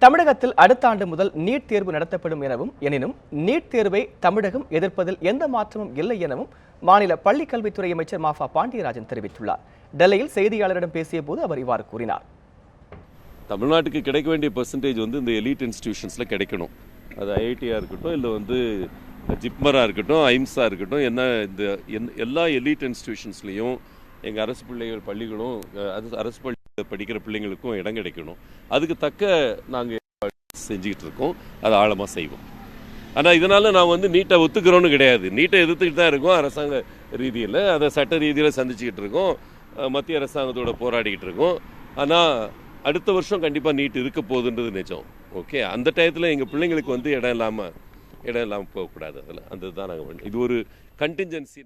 தமிழகத்தில் அடுத்த ஆண்டு முதல் நீட் தேர்வு நடத்தப்படும் எனினும் நீட் தேர்வை தமிழகம் எதிர்ப்பதில் எந்த மாற்றமும் இல்லை எனவும் மாநில பள்ளிக்கல்வித்துறை அமைச்சர் மாஃபா பாண்டியராஜன் தெரிவித்துள்ளார். டெல்லியில் செய்தியாளரிடம் பேசிய போது அவர் இவ்வாறு கூறினார். தமிழ்நாட்டுக்கு கிடைக்க வேண்டிய பெர்சன்டேஜ் இந்த எலீட் இன்ஸ்டிடியூஷன்ஸ்ல கிடைக்கணும். அது ஐஐடியா இருக்கட்டும், இல்லை ஜிப்மரா இருக்கட்டும், ஐம்ஸா இருக்கட்டும், எல்லா எலீட் இன்ஸ்டிடியூஷன்ஸ்லையும் எங்கள் அரசு பள்ளிகளும் அரசு பள்ளி படிக்கிற பிள்ளைங்களுக்கும் இடம் கிடைக்கணும். அதுக்கு தக்க நாங்கள் செஞ்சுக்கிட்டு இருக்கோம். அதை ஆழமாக செய்வோம். ஆனால் இதனால் நான் நீட்டை ஒத்துக்கிறோன்னு கிடையாது. நீட்டை எதிர்த்துக்கிட்டு தான் இருக்கோம். அரசாங்க ரீதியில் அதை சட்ட ரீதியில் சந்திச்சுக்கிட்டு இருக்கோம். மத்திய அரசாங்கத்தோட போராடிக்கிட்டு இருக்கோம். ஆனால் அடுத்த வருஷம் கண்டிப்பாக நீட் இருக்க போகுதுன்றது நிஜம். ஓகே, அந்த டயத்தில் எங்கள் பிள்ளைங்களுக்கு இடம் இல்லாமல் போகக்கூடாது. அதில் அந்த தான் நாங்கள் இது ஒரு கண்டின்ஜென்சி.